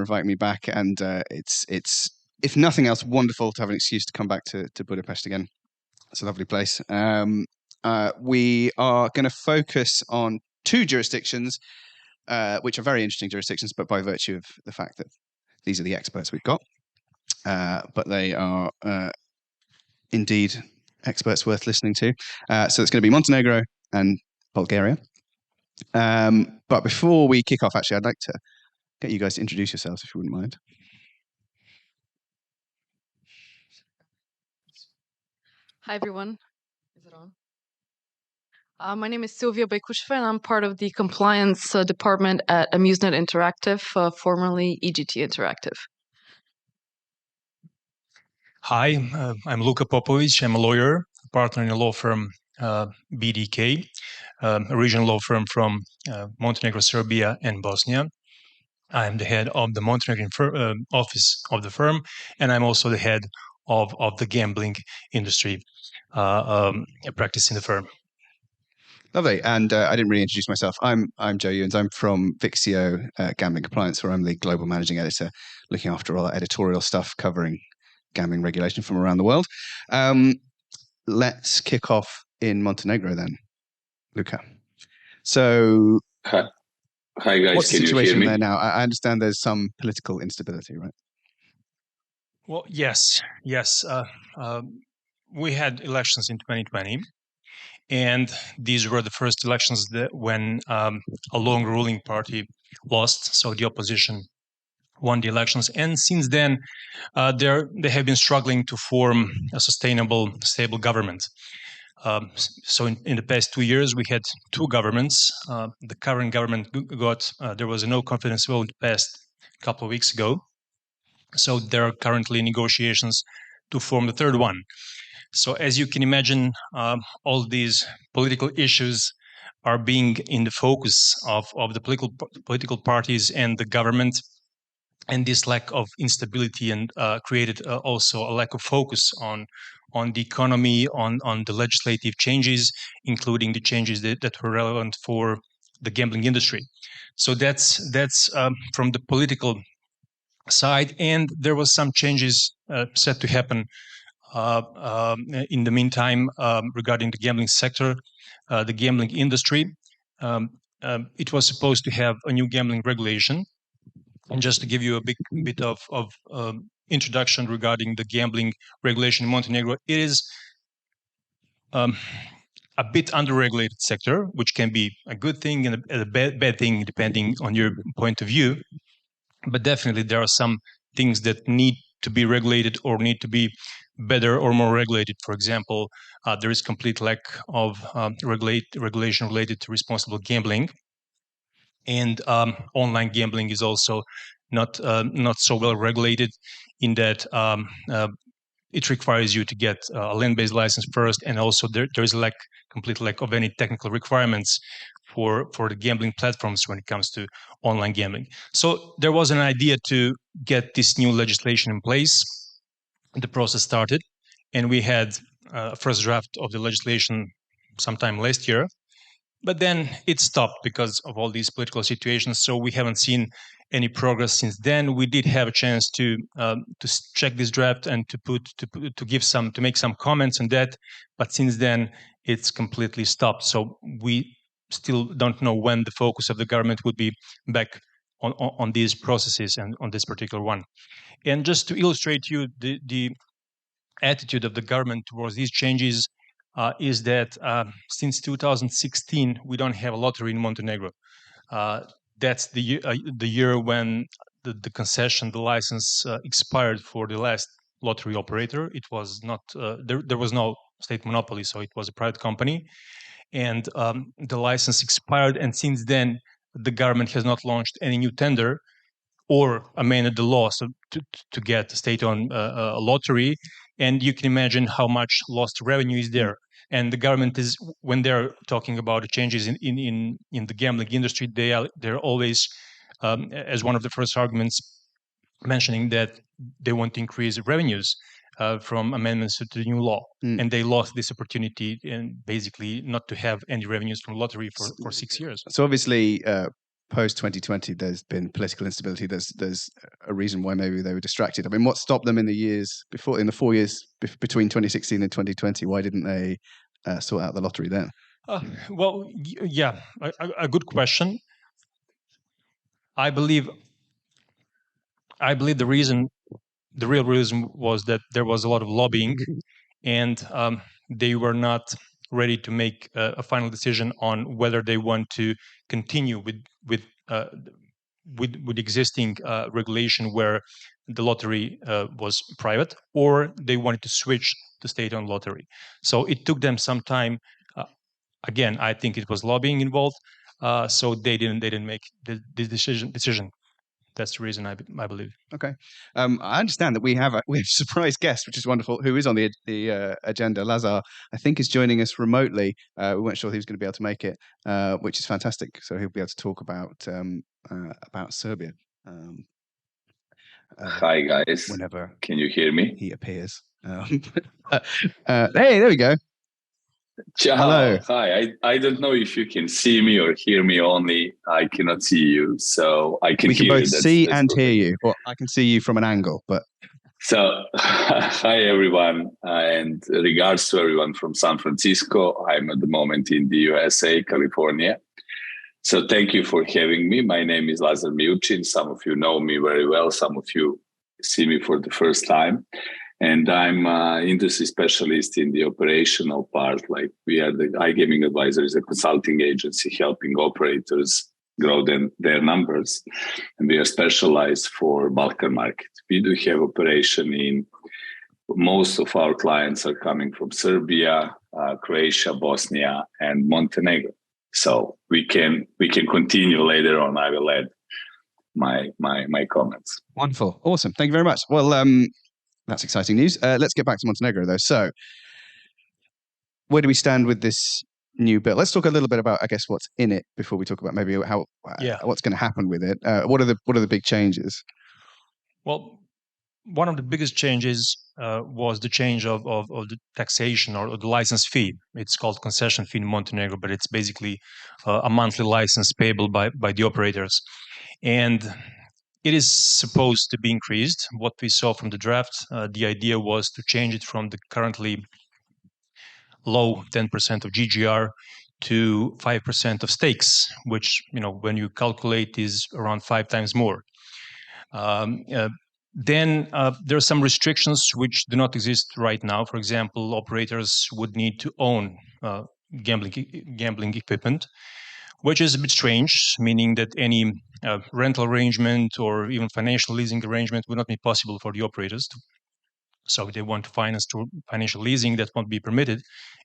inviting me back. And it's if nothing else, wonderful to have an excuse to come back to Budapest again. It's a lovely place. We are going to focus on two jurisdictions, which are very interesting jurisdictions, but by virtue of the fact that these are the experts we've got. But they are indeed experts worth listening to. So it's going to be Montenegro and Bulgaria. But before we kick off, actually, I'd like to get you guys to introduce yourselves, if you wouldn't mind. Hi, everyone. Is it on? My name is Silviia Baykoucheva, and I'm part of the compliance department at Amusnet Interactive, formerly EGT Interactive. Hi, I'm Luka Popović. I'm a lawyer, partner in a law firm, BDK, a regional law firm from Montenegro, Serbia, and Bosnia. I'm the head of the Montenegrin office of the firm, and I'm also the head of the gambling industry practice in the firm. Lovely. And I didn't really introduce myself. I'm Joe Ewens. I'm from VIXIO Gambling Compliance, where I'm the global managing editor, looking after all that editorial stuff covering gambling regulation from around the world. Let's kick off in Montenegro then, Luka. So, hi guys. What's the Can you situation hear me? there now? I understand there's some political instability, right? Well, yes. We had elections in 2020, and these were the first elections when a long ruling party lost, so the opposition won the elections. And since then, they have been struggling to form a sustainable, stable government. So in the past 2 years, we had two governments. The current government there was a no confidence vote passed a couple of weeks ago. So there are currently negotiations to form the third one. So as you can imagine, all these political issues are being in the focus of the political parties and the government. And this lack of instability and created also a lack of focus on the economy, on the legislative changes, including the changes that were relevant for the gambling industry. So that's from the political side, and there was some changes set to happen in the meantime regarding the gambling sector, the gambling industry. It was supposed to have a new gambling regulation. And just to give you a bit of introduction regarding the gambling regulation in Montenegro, it is a bit under-regulated sector, which can be a good thing and a bad thing depending on your point of view. But definitely there are some things that need to be regulated or need to be better or more regulated. For example, there is complete lack of regulation related to responsible gambling. And online gambling is also not so well regulated in that it requires you to get a land-based license first, and also there is a complete lack of any technical requirements for the gambling platforms when it comes to online gambling. So there was an idea to get this new legislation in place. The process started, and we had a first draft of the legislation sometime last year. But then it stopped because of all these political situations. So we haven't seen any progress since then. We did have a chance to check this draft and to make some comments on that. But since then, it's completely stopped. So we still don't know when the focus of the government would be back on these processes and on this particular one. And just to illustrate you the attitude of the government towards these changes, is that since 2016 we don't have a lottery in Montenegro. That's the year when the concession, the license expired for the last lottery operator. It was not there was no state monopoly, so it was a private company, and the license expired. And since then, the government has not launched any new tender or amended the law to get a state-owned lottery. And you can imagine how much lost revenue is there. And the government is, when they're talking about the changes in the gambling industry, they're always, as one of the first arguments, mentioning that they want to increase revenues from amendments to the new law. And they lost this opportunity and basically not to have any revenues from lottery for 6 years. So obviously, post 2020, there's been political instability. There's a reason why maybe they were distracted. I mean, what stopped them in the years before, in the 4 years between 2016 and 2020? Why didn't they sort out the lottery then? Yeah, a good question. I believe the real reason was that there was a lot of lobbying, and they were not ready to make a final decision on whether they want to continue with existing regulation where the lottery was private, or they wanted to switch to state-owned lottery. So it took them some time. Again, I think it was lobbying involved, so they didn't make the decision. That's the reason I believe. Okay, I understand that we have a surprise guest, which is wonderful, who is on the agenda. Lazar, I think, is joining us remotely. We weren't sure he was going to be able to make it, which is fantastic. So he'll be able to talk about Serbia. Hi guys. Whenever can you hear me? He appears. Hey, there we go. Ciao. Hello. Hi. I don't know if you can see me or hear me. Only I cannot see you, so I can. We can hear both you. see and hear you. Well, I can see you from an angle, but. So, hi everyone, and regards to everyone from San Francisco. I'm at the moment in the USA, California. So thank you for having me. My name is Lazar Miučin. Some of you know me very well. Some of you see me for the first time. And I'm an industry specialist in the operational part. Like, we are the iGaming advisors, a consulting agency helping operators grow their numbers. And we are specialized for Balkan market. We do have operation in, most of our clients are coming from Serbia, Croatia, Bosnia, and Montenegro. So we can continue later on. I will add my comments. Wonderful. Awesome. Thank you very much. Well, that's exciting news. Let's get back to Montenegro, though. So, where do we stand with this new bill? Let's talk a little bit about, I guess, what's in it before we talk about maybe what's going to happen with it. What are the big changes? Well, one of the biggest changes was the change of the taxation or the license fee. It's called concession fee in Montenegro, but it's basically a monthly license payable by the operators, and it is supposed to be increased. What we saw from the draft, the idea was to change it from the currently low 10% of GGR to 5% of stakes, which, when you calculate, is around 5 times more. Then there are some restrictions which do not exist right now. For example, operators would need to own gambling equipment, which is a bit strange, meaning that any rental arrangement or even financial leasing arrangement would not be possible for the operators. So if they want to finance through financial leasing, that won't be permitted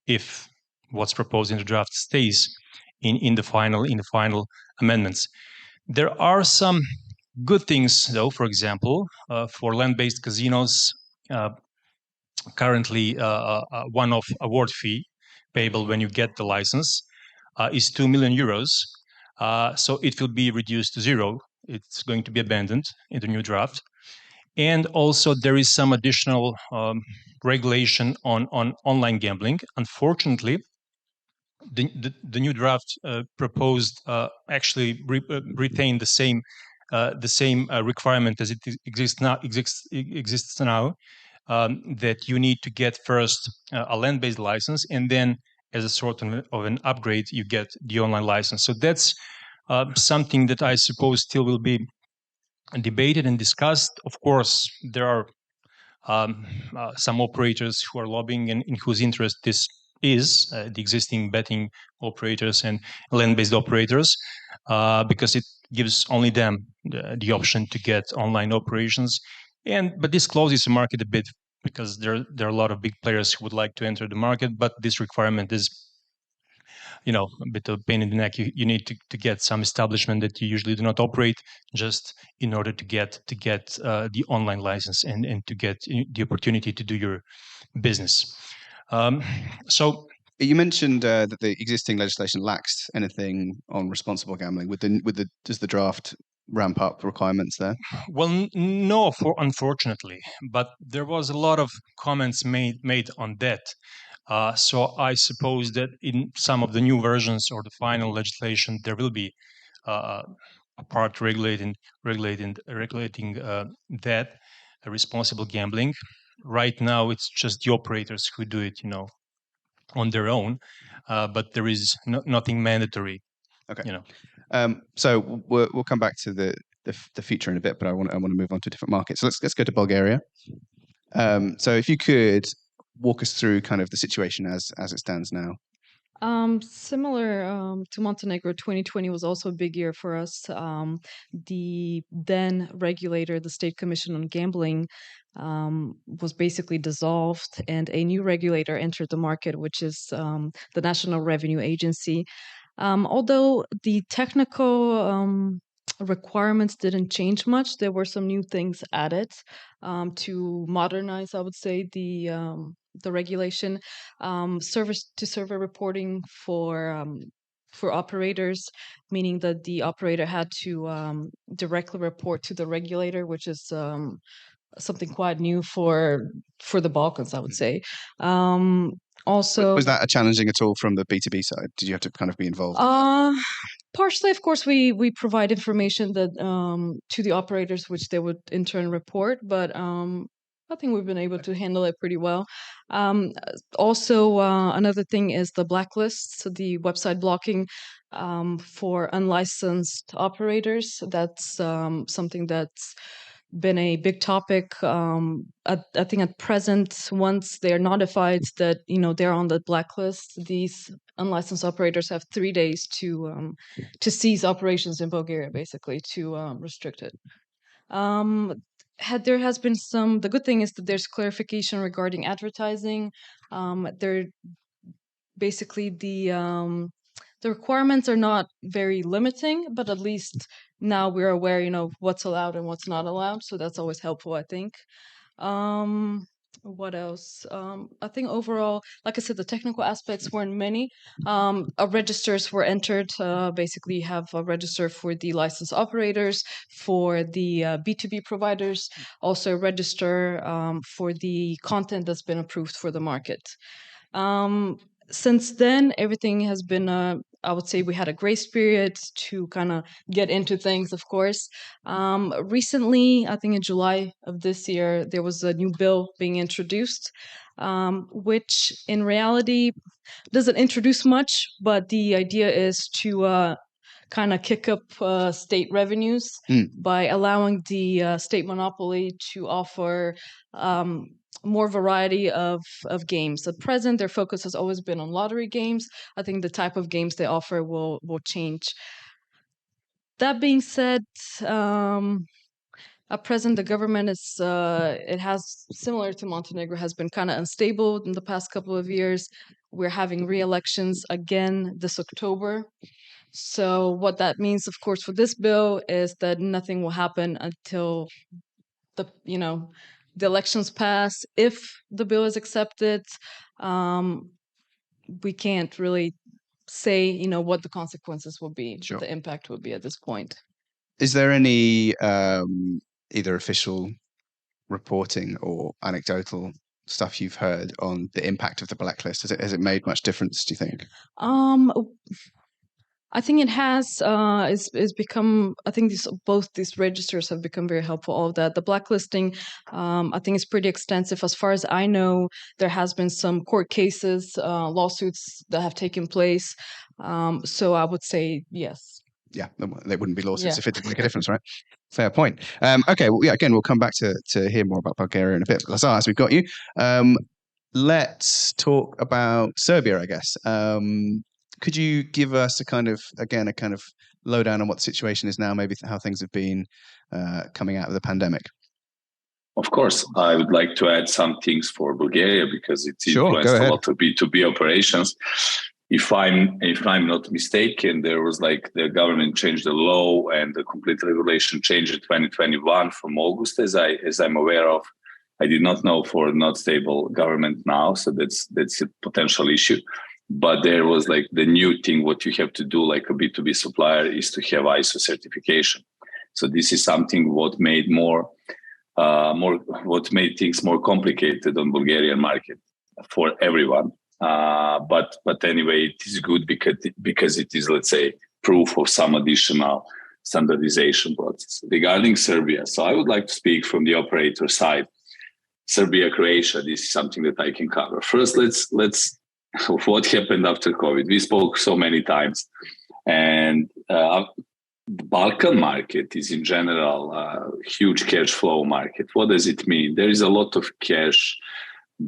if what's proposed in the draft stays in the final amendments. There are some good things, though. For example, for land-based casinos, currently one-off award fee payable when you get the license is 2 million euros. So it will be reduced to zero. It's going to be abandoned in the new draft. And also there is some additional regulation on online gambling. Unfortunately, the new draft proposed actually retain the same requirement as it exists now, that you need to get first a land-based license, and then as a sort of an upgrade, you get the online license. So that's something that I suppose still will be debated and discussed. Of course, there are some operators who are lobbying and in whose interest this is, the existing betting operators and land-based operators, because it gives only them the option to get online operations. But this closes the market a bit, because there are a lot of big players who would like to enter the market, but this requirement is, a bit of a pain in the neck. You need to get some establishment that you usually do not operate, just in order to get the online license and to get the opportunity to do your business. So you mentioned that the existing legislation lacks anything on responsible gambling. Does the draft ramp up requirements there? Well, no, unfortunately, but there was a lot of comments made on that. So I suppose that in some of the new versions or the final legislation, there will be part regulating that responsible gambling. Right now, it's just the operators who do it, on their own, but there is nothing mandatory. Okay. So we'll come back to the future in a bit, but I want to move on to different markets. So let's go to Bulgaria. So if you could walk us through kind of the situation as it stands now. Similar to Montenegro, 2020 was also a big year for us. The then regulator, the State Commission on Gambling, was basically dissolved, and a new regulator entered the market, which is the National Revenue Agency. Although the technical requirements didn't change much, there were some new things added to modernize, I would say, the regulation. Server-to-server reporting for operators, meaning that the operator had to directly report to the regulator, which is something quite new for the Balkans, I would say. Also, was that challenging at all from the B2B side? Did you have to kind of be involved? Partially, of course, we provide information that to the operators, which they would in turn report, but I think we've been able to handle it pretty well. Also, another thing is the blacklists, the website blocking for unlicensed operators. That's something that's been a big topic. I think at present, once they're notified that they're on the blacklist, these unlicensed operators have 3 days to cease operations in Bulgaria, basically to restrict it. There has been the good thing is that there's clarification regarding advertising. There basically the requirements are not very limiting, but at least now we're aware, what's allowed and what's not allowed. So that's always helpful, I think. What else? I think overall, like I said, the technical aspects weren't many. Registers were entered. Basically, you have a register for the licensed operators, for the B2B providers, also a register for the content that's been approved for the market. Since then, everything has been, I would say we had a grace period to kind of get into things, of course. Recently, I think in July of this year, there was a new bill being introduced, which in reality doesn't introduce much, but the idea is to kind of kick up state revenues by allowing the state monopoly to offer more variety of games. At present, their focus has always been on lottery games. I think the type of games they offer will change. That being said, at present, the government is it has, similar to Montenegro, has been kind of unstable in the past couple of years. We're having re-elections again this October. So what that means, of course, for this bill is that nothing will happen until the elections pass. If the bill is accepted, we can't really say, what the consequences will be, Sure. what the impact will be at this point. Is there any either official reporting or anecdotal stuff you've heard on the impact of the blacklist? Has it made much difference, do you think? I think it has. It's become. I think both these registers have become very helpful. All of that. The blacklisting, I think, is pretty extensive. As far as I know, there has been some court cases, lawsuits that have taken place. So I would say yes. Yeah, they wouldn't be lawsuits if it didn't make a difference, right? Fair point. Okay, well, yeah. Again, we'll come back to hear more about Bulgaria in a bit. Lazar, as we've got you, let's talk about Serbia, I guess. Could you give us a kind of lowdown on what the situation is now, maybe how things have been coming out of the pandemic? Of course, I would like to add some things for Bulgaria because it's influenced a lot of B2B operations. If I'm not mistaken, there was the government changed the law and the complete regulation changed in 2021 from August, as I'm aware of. I did not know for not stable government now, so that's a potential issue. But there was the new thing, what you have to do like a B2B supplier is to have ISO certification. So this is something what made things more complicated on Bulgarian market for everyone. But anyway, it is good because it is, let's say, proof of some additional standardization process. Regarding Serbia, so I would like to speak from the operator side. Serbia, Croatia, this is something that I can cover. First, let's what happened after COVID. We spoke so many times, and the Balkan market is in general a huge cash flow market. What does it mean? There is a lot of cash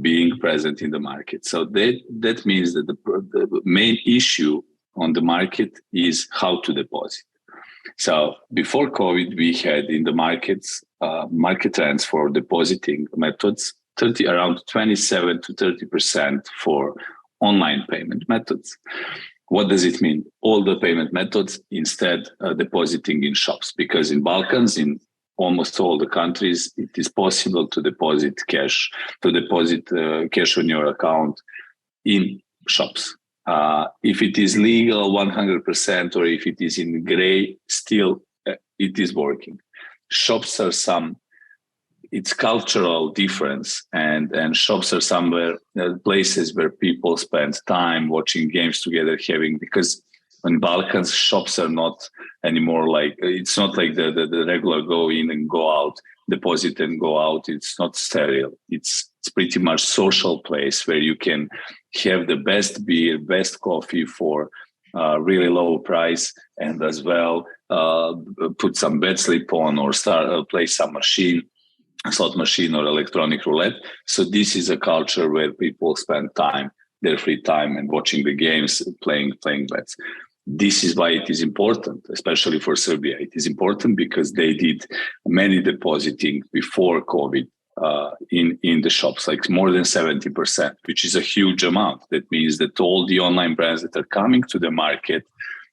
being present in the market. So that means that the main issue on the market is how to deposit. So before COVID, we had in the markets, market trends for depositing methods, around 27 to 30% for online payment methods. What does it mean? All the payment methods instead depositing in shops, because in Balkans, in almost all the countries, it is possible to deposit cash on your account in shops. If it is legal 100% or if it is in gray, still it is working. Shops are it's cultural difference, and shops are somewhere places where people spend time watching games together, because in Balkans, shops are not anymore it's not like the regular go in and go out, deposit and go out. It's not sterile. It's pretty much social place where you can have the best beer, best coffee for really low price, and as well put some bet slip on or play some slot machine or electronic roulette. So this is a culture where people spend their free time and watching the games, playing bets. This is why it is important, especially for Serbia. It is important because they did many depositing before COVID in the shops, like more than 70%, which is a huge amount. That means that all the online brands that are coming to the market,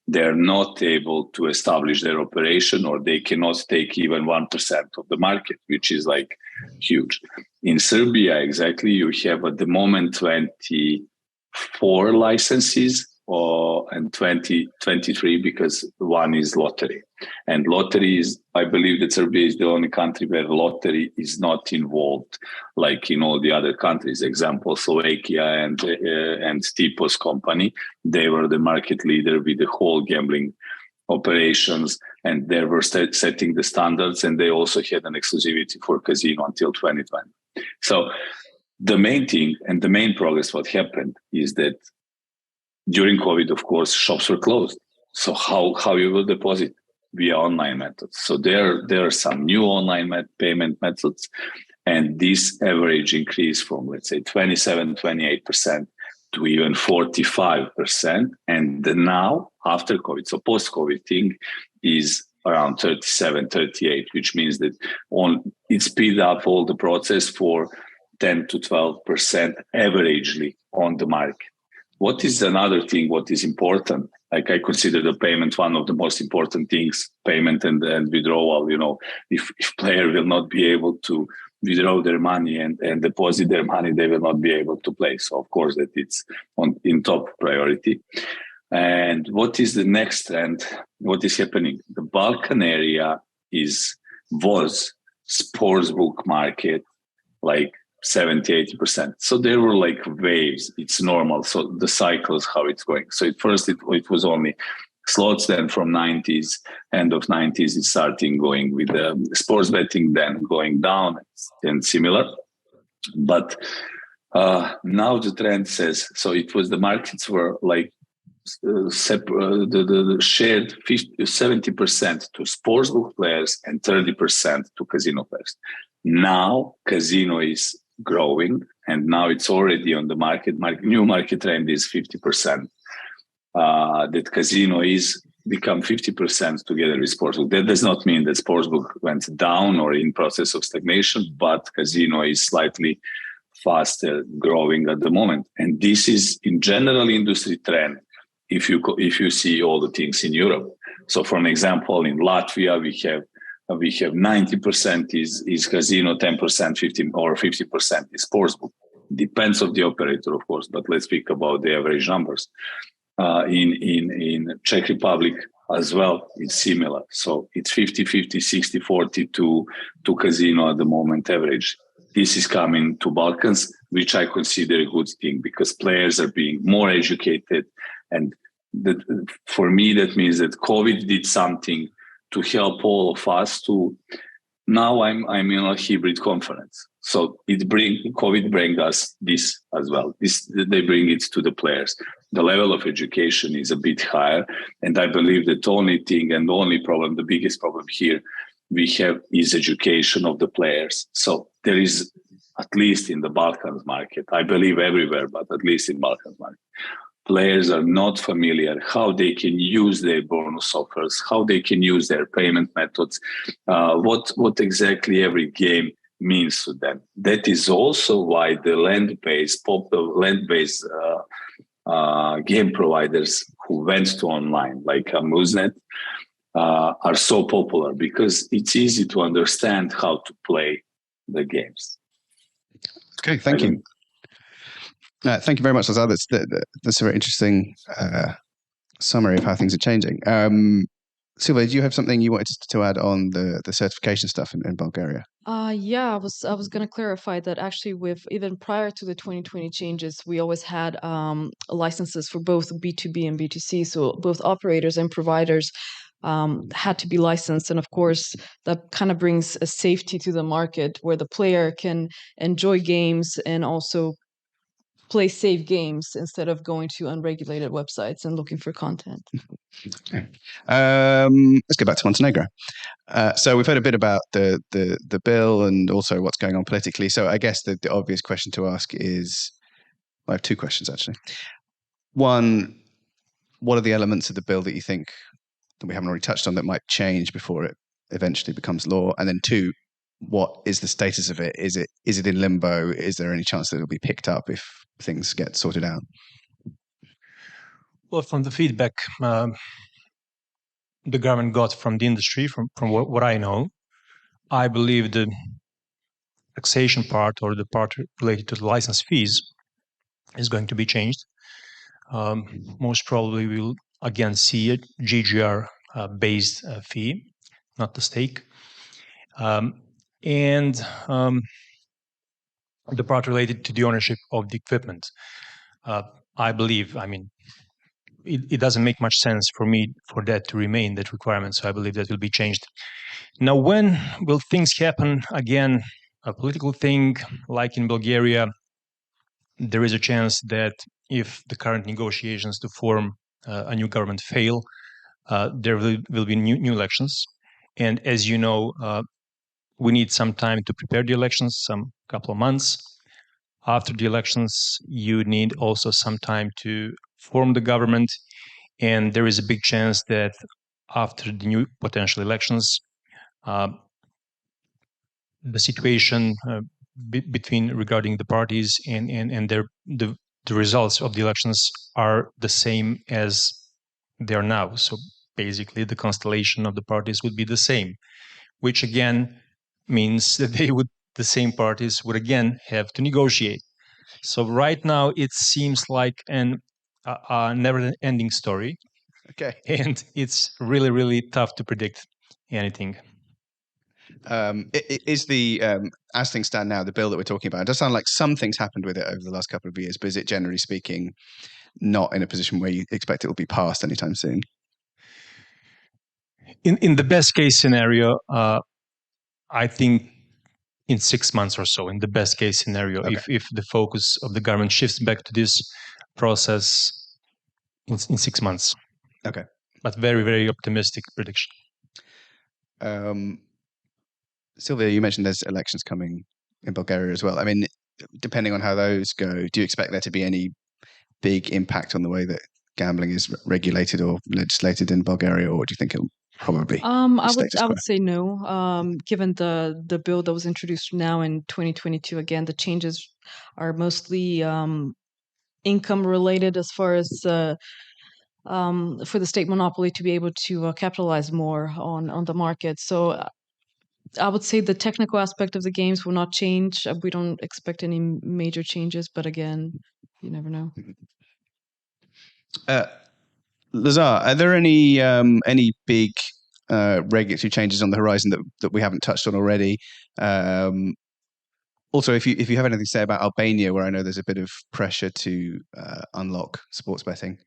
they're not able to establish their operation, or they cannot take even 1% of the market, which is huge. In Serbia, exactly, you have at the moment 24 licenses and 23 because one is lottery. And lottery is, I believe that Serbia is the only country where lottery is not involved like in all the other countries. Example, Slovakia and Stipo's company, they were the market leader with the whole gambling operations, and they were setting the standards, and they also had an exclusivity for casino until 2020. So the main thing and the main progress what happened is that during COVID, of course, shops were closed. So how you will deposit? Via online methods. So there are some new online payment methods, and this average increase from, let's say, 27, 28% to even 45%. And now, after COVID, so post-COVID thing is around 37, 38, which means that it speed up all the process for 10 to 12% averagely on the market. What is another thing, what is important? I consider the payment one of the most important things, payment and withdrawal. If player will not be able to withdraw their money and deposit their money, they will not be able to play. So of course that it's in top priority. And what is the next trend? What is happening? The Balkan area was sportsbook market, 70-80%. So there were waves. It's normal. So the cycle is how it's going. So at first it was only slots. Then from end of 90s, it's starting going with sports betting, then going down and similar. But now the trend says, so it was the markets were the shared 70% to sportsbook players and 30% to casino players. Now casino is growing, and now it's already on the market. New market trend is 50%. That casino is become 50% together with sportsbook. That does not mean that sportsbook went down or in process of stagnation, but casino is slightly faster growing at the moment. And this is in general industry trend. If you see all the things in Europe. So for an example, in Latvia, we have 90% is casino, 10%, 15 or 50% is sportsbook. Depends on the operator, of course, but let's speak about the average numbers. In Czech Republic as well, it's similar. So it's 50-50, 60-40 to casino at the moment average. This is coming to Balkans, which I consider a good thing because players are being more educated and that for me, that means that COVID did something to help all of us to. Now I'm in a hybrid conference, so COVID bring us this as well. They bring it to the players. The level of education is a bit higher, and I believe that the only thing and the only problem, the biggest problem here we have is education of the players. So there is, at least in the Balkans market, I believe everywhere, but at least in Balkans market, players are not familiar how they can use their bonus offers, how they can use their payment methods, what exactly every game means to them. That is also why the land-based game providers who went to online, like Amusnet, are so popular, because it's easy to understand how to play the games. Okay, thank you. Thank you very much, Lazar. That's a very interesting summary of how things are changing. Silviia, do you have something you wanted to add on the certification stuff in Bulgaria? Yeah, I was going to clarify that actually, with even prior to the 2020 changes, we always had licenses for both B2B and B2C. So both operators and providers had to be licensed, and of course, that kind of brings a safety to the market where the player can enjoy games and also play safe games instead of going to unregulated websites and looking for content. Okay. Let's go back to Montenegro. So we've heard a bit about the bill and also what's going on politically. So I guess the obvious question to ask is, I have two questions actually. One, what are the elements of the bill that you think that we haven't already touched on that might change before it eventually becomes law? And then two, what is the status of it? Is it in limbo? Is there any chance that it'll be picked up if things get sorted out? Well, from the feedback the government got from the industry, from what I know, I believe the taxation part, or the part related to the license fees, is going to be changed. Most probably we'll again see a GGR based fee, not the stake. And the part related to the ownership of the equipment. I believe, it doesn't make much sense for me for that to remain, that requirement. So I believe that will be changed. Now, when will things happen? Again, a political thing like in Bulgaria, there is a chance that if the current negotiations to form a new government fail, there will be new elections. And as you know, we need some time to prepare the elections, some couple of months. After the elections, you need also some time to form the government. And there is a big chance that after the new potential elections, the situation regarding the parties and the results of the elections are the same as they are now. So basically, the constellation of the parties would be the same, which again means that the same parties would again have to negotiate. So right now, it seems like a never-ending story. Okay. And it's really, really tough to predict anything. Is as things stand now, the bill that we're talking about, it does sound like some things happened with it over the last couple of years, but is it generally speaking not in a position where you expect it will be passed anytime soon? In the best case scenario, I think in 6 months or so, in the best case scenario, okay, if the focus of the government shifts back to this process in 6 months. Okay. But very, very optimistic prediction. Silviia, you mentioned there's elections coming in Bulgaria as well. I mean, depending on how those go, do you expect there to be any big impact on the way that gambling is regulated or legislated in Bulgaria, or do you think it'll probably I would say no. Given the bill that was introduced now in 2022, again, the changes are mostly income related, as far as for the state monopoly to be able to capitalize more on the market. So I would say the technical aspect of the games will not change. We don't expect any major changes, but again, you never know. Lazar, are there any big regulatory changes on the horizon that we haven't touched on already? Also, if you have anything to say about Albania, where I know there's a bit of pressure to unlock sports betting,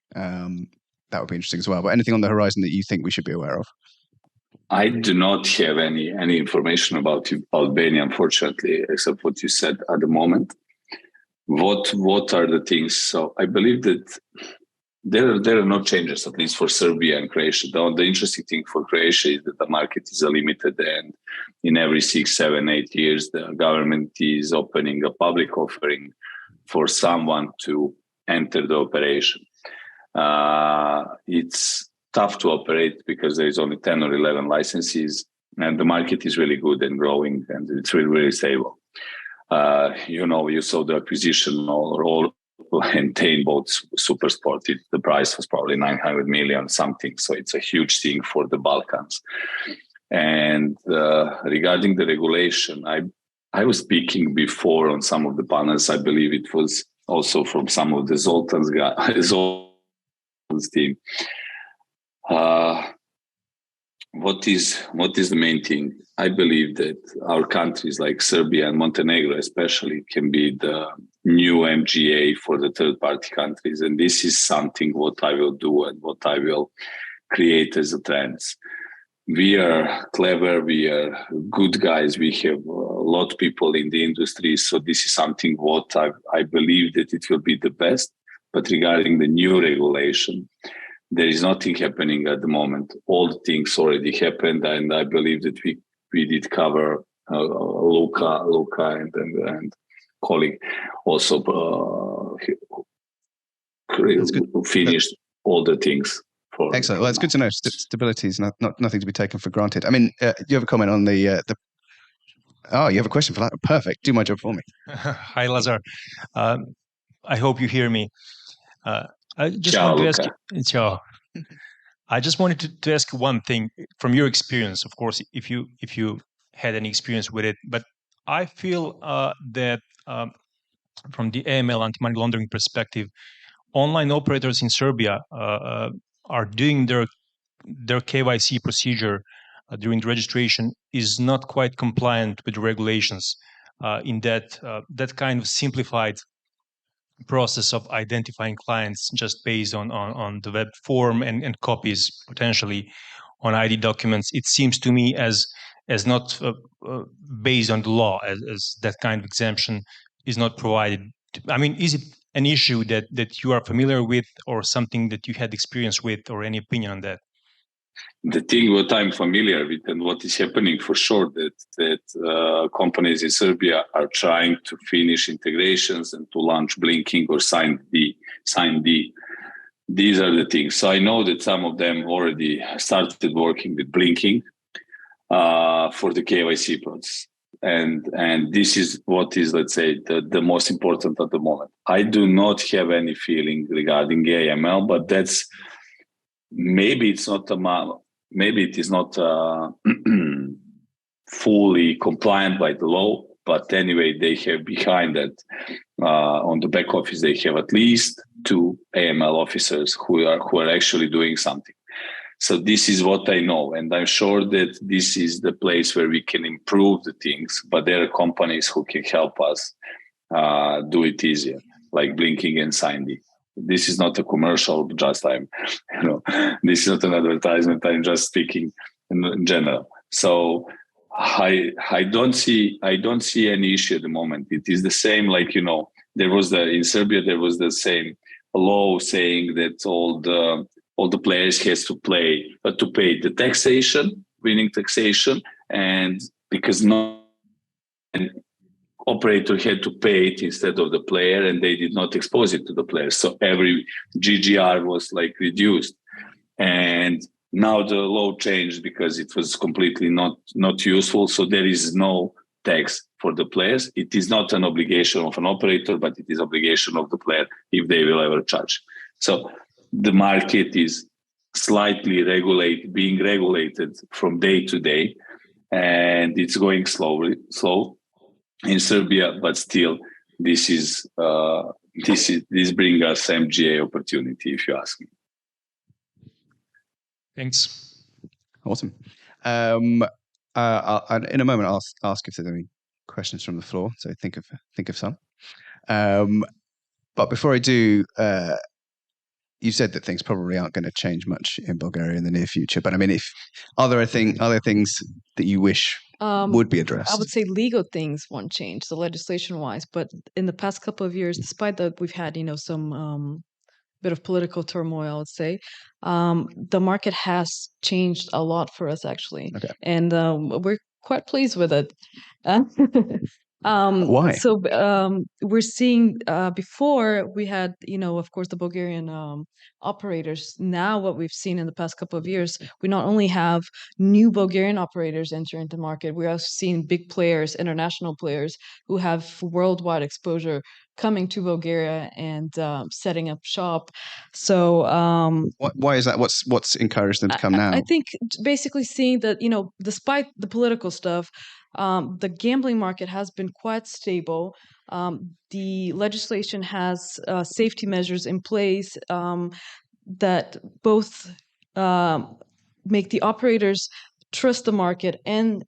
that would be interesting as well. But anything on the horizon that you think we should be aware of? I do not have any information about Albania, unfortunately, except what you said at the moment. What are the things? So I believe that there are no changes, at least for Serbia and Croatia. The interesting thing for Croatia is that the market is limited, and in every 6, 7, 8 years, the government is opening a public offering for someone to enter the operation. It's tough to operate because there is only 10 or 11 licenses, and the market is really good and growing, and it's really, really stable. You saw the acquisition all and both Super Sport. The price was probably 900 million something, so it's a huge thing for the Balkans. And regarding the regulation, I was speaking before on some of the panels. I believe it was also from some of the Zoltan's team. What is the main thing? I believe that our countries like Serbia and Montenegro especially can be the new MGA for the third-party countries. And this is something what I will do and what I will create as a trend. We are clever, we are good guys, we have a lot of people in the industry. So this is something what I believe that it will be the best. But regarding the new regulation, there is nothing happening at the moment. All the things already happened, and I believe that we did cover Luka and colleague also finished all the things. Excellent. Well, it's good to know. Stability is not nothing to be taken for granted. I mean, you have a comment on the. Oh, you have a question for that? Perfect. Do my job for me. Hi, Lazar. I hope you hear me. I just Ciao, wanted to Luka. ask. Ciao. I just wanted to ask one thing from your experience. Of course, if you had any experience with it, but I feel that from the AML anti-money laundering perspective, online operators in Serbia are doing their KYC procedure during the registration is not quite compliant with the regulations. In that kind of simplified process of identifying clients just based on the web form and copies potentially on ID documents, it seems to me as not based on the law, as that kind of exemption is not provided. I mean, is it an issue that you are familiar with, or something that you had experience with, or any opinion on that? The thing what I'm familiar with and what is happening for sure that companies in Serbia are trying to finish integrations and to launch Blinking or Sign D. These are the things. So I know that some of them already started working with Blinking for the KYC process. And this is what is, let's say, the most important at the moment. I do not have any feeling regarding AML, but that's maybe it's not maybe it is not fully compliant by the law, but anyway, they have behind that on the back office, they have at least 2 AML officers who are actually doing something. So this is what I know, and I'm sure that this is the place where we can improve the things, but there are companies who can help us do it easier, like Blinking and Sign-D. This is not a commercial, just this is not an advertisement. I'm just speaking in general. So I don't see any issue at the moment. It is the same, like, in Serbia, there was the same law saying that all the players has to pay the taxation, winning taxation, and because operator had to pay it instead of the player, and they did not expose it to the player. So every GGR was like reduced. And now the law changed because it was completely not useful. So there is no tax for the players. It is not an obligation of an operator, but it is obligation of the player if they will ever charge. So the market is slightly being regulated from day to day, and it's going slow in Serbia, but still, this brings us MGA opportunity, if you ask me. Thanks. Awesome. In a moment, I'll ask if there's any questions from the floor. So think of some. But before I do, you said that things probably aren't going to change much in Bulgaria in the near future. But I mean, are there things that you wish would be addressed? I would say legal things won't change, so legislation-wise. But in the past couple of years, despite that we've had, some bit of political turmoil, I would say, the market has changed a lot for us, actually. Okay. And we're quite pleased with it. Why? So we're seeing before we had, of course, the Bulgarian operators. Now what we've seen in the past couple of years, we not only have new Bulgarian operators enter into the market, we're also seeing big players, international players who have worldwide exposure coming to Bulgaria and setting up shop. So why is that? What's encouraged them to come now? I think basically seeing that, despite the political stuff, the gambling market has been quite stable. The legislation has safety measures in place that both make the operators trust the market and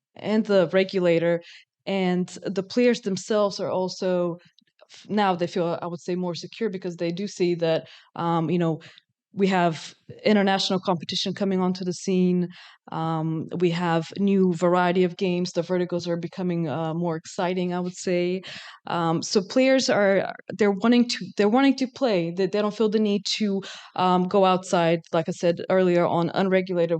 the regulator, and the players themselves are also now they feel, I would say, more secure because they do see that we have international competition coming onto the scene. We have new variety of games. The verticals are becoming more exciting, I would say. So players they're wanting to play. They don't feel the need to go outside, like I said earlier, on unregulated,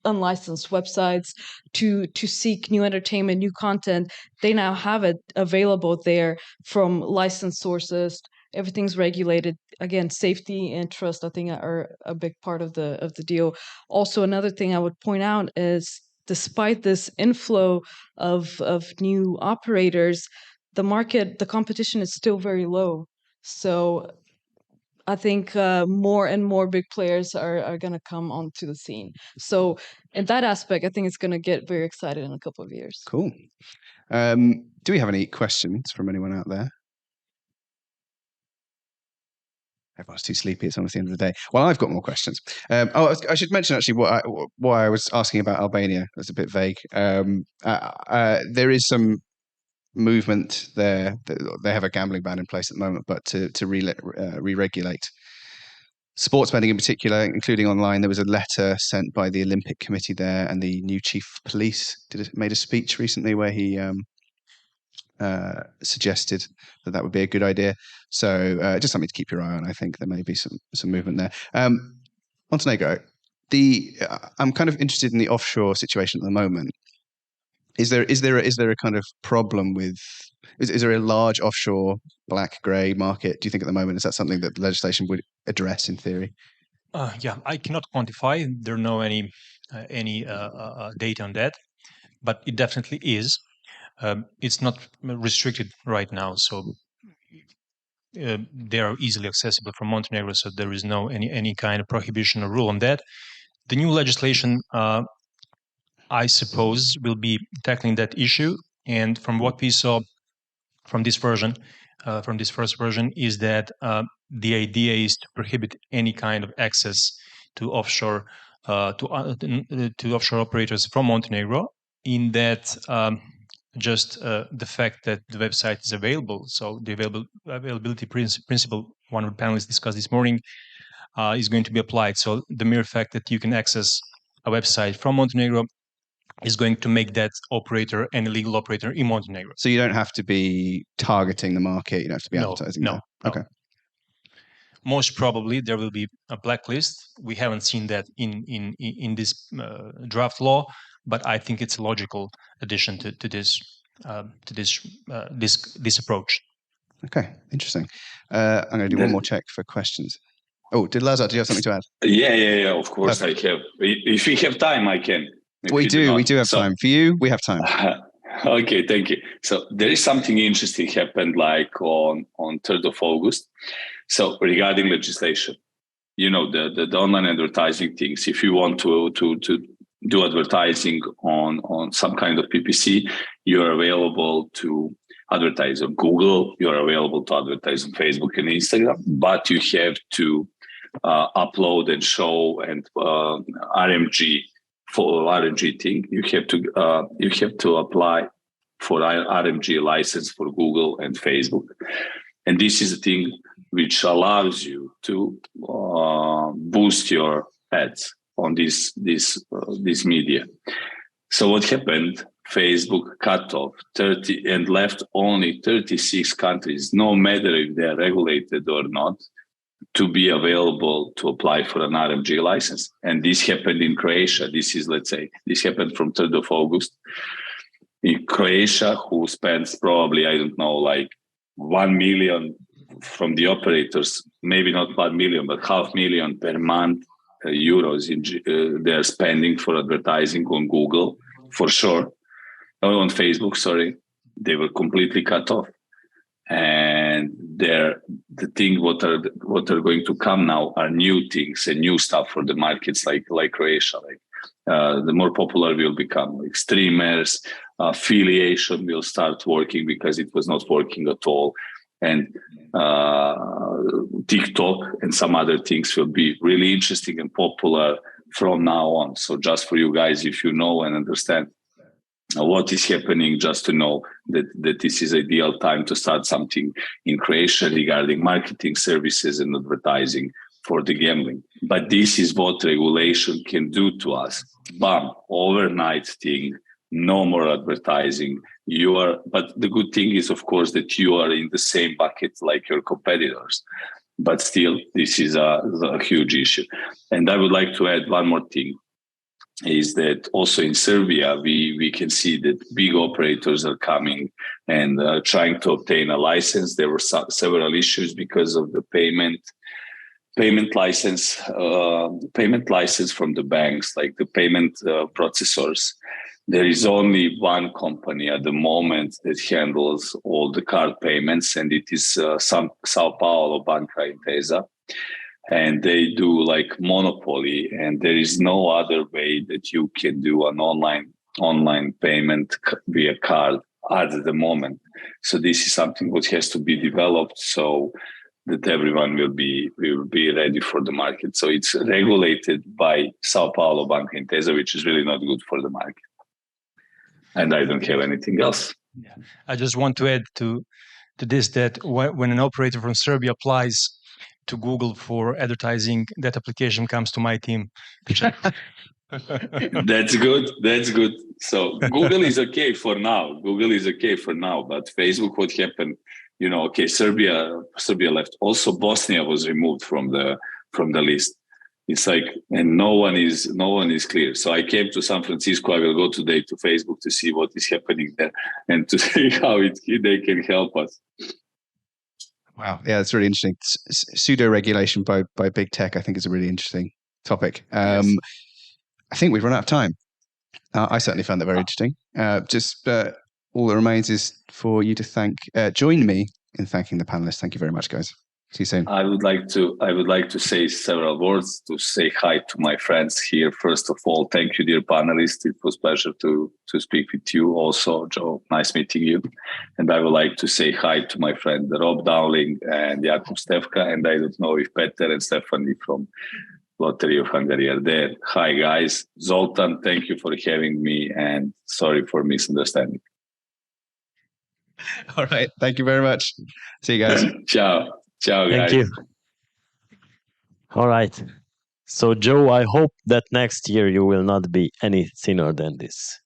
unlicensed websites to seek new entertainment, new content. They now have it available there from licensed sources. Everything's regulated. Again, safety and trust, I think, are a big part of the deal. Also, another thing I would point out is, despite this inflow of new operators, the competition is still very low. So I think more and more big players are going to come onto the scene. So in that aspect, I think it's going to get very excited in a couple of years. Cool. Do we have any questions from anyone out there? Everyone's too sleepy. It's almost the end of the day. Well, I've got more questions. I should mention actually why I was asking about Albania. It was a bit vague. There is some movement there. They have a gambling ban in place at the moment, but to re-regulate sports betting in particular, including online, there was a letter sent by the Olympic Committee there, and the new chief of police made a speech recently where he suggested that would be a good idea. So just something to keep your eye on. I think there may be some movement there. Montenegro, I'm kind of interested in the offshore situation at the moment. Is there a kind of problem with? Is there a large offshore black-grey market? Do you think at the moment, is that something that the legislation would address in theory? Yeah, I cannot quantify. There are no any data on that, but it definitely is. It's not restricted right now, so they are easily accessible from Montenegro. So there is no any kind of prohibition or rule on that. The new legislation, I suppose, will be tackling that issue. And from what we saw from this version, from this first version, is that the idea is to prohibit any kind of access to offshore to offshore operators from Montenegro. In that, just the fact that the website is available, so the availability principle one of the panelists discussed this morning is going to be applied. So the mere fact that you can access a website from Montenegro is going to make that operator an illegal operator in Montenegro. So you don't have to be targeting the market. You don't have to be advertising. No. Okay. Most probably there will be a blacklist. We haven't seen that in this draft law, but I think it's a logical addition to this approach. Okay, interesting. I'm going to do one more check for questions. Oh, Lazar, do you have something to add? Yeah. Of course, I have. If we have time, I can. We do have time. For you, we have time. Okay, thank you. So there is something interesting happened like on 3rd of August. So regarding legislation, the online advertising things, if you want to do advertising on some kind of PPC, you're available to advertise on Google, you're available to advertise on Facebook and Instagram, but you have to upload and show and RMG. For RMG thing, you have to apply for RMG license for Google and Facebook, and this is a thing which allows you to boost your ads on this media. So what happened? Facebook cut off 30 and left only 36 countries, no matter if they are regulated or not, to be available to apply for an RMG license. And this happened in Croatia. This happened from 3rd of August. In Croatia, who spends probably, I don't know, like 1 million from the operators, maybe not 1 million, but 500,000 per month euros they're spending for advertising on Google, for sure. On Facebook, sorry, they were completely cut off. And the thing what are going to come now are new things and new stuff for the markets like Croatia. The more popular will become, like streamers, affiliation will start working because it was not working at all. And TikTok and some other things will be really interesting and popular from now on. So just for you guys, if you know and understand what is happening, just to know that this is ideal time to start something in Croatia regarding marketing services and advertising for the gambling. But this is what regulation can do to us. Bam, overnight thing, no more advertising. But the good thing is, of course, that you are in the same bucket like your competitors. But still, this is a huge issue. And I would like to add one more thing, is that also in Serbia, we can see that big operators are coming and trying to obtain a license. There were several issues because of the payment license from the banks, like the payment processors. There is only one company at the moment that handles all the card payments, and it is Sao Paulo Banca Intesa. And they do like monopoly, and there is no other way that you can do an online payment via card at the moment. So this is something that has to be developed so that everyone will be ready for the market. So it's regulated by Sao Paulo Banca Intesa, which is really not good for the market. And I don't have anything else. Yeah. I just want to add to this that when an operator from Serbia applies to Google for advertising, that application comes to my team. That's good. So Google is okay for now. But Facebook, what happened? Serbia left. Also, Bosnia was removed from the list. It's like, and no one is clear. So I came to San Francisco. I will go today to Facebook to see what is happening there and to see how they can help us. Wow. Yeah, it's really interesting. Pseudo regulation by big tech, I think, is a really interesting topic. Yes. I think we've run out of time. I certainly found that very interesting. All that remains is for you to join me in thanking the panelists. Thank you very much, guys. See you soon. I would like to say several words to say hi to my friends here. First of all, thank you, dear panelists. It was a pleasure to speak with you. Also, Joe, nice meeting you. And I would like to say hi to my friend Rob Dowling and Jakub Stefka. And I don't know if Peter and Stephanie from Lottery of Hungary are there. Hi, guys. Zoltan, thank you for having me, and sorry for misunderstanding. All right. Thank you very much. See you guys. Ciao, guys. Thank you. All right. So, Joe, I hope that next year you will not be any thinner than this.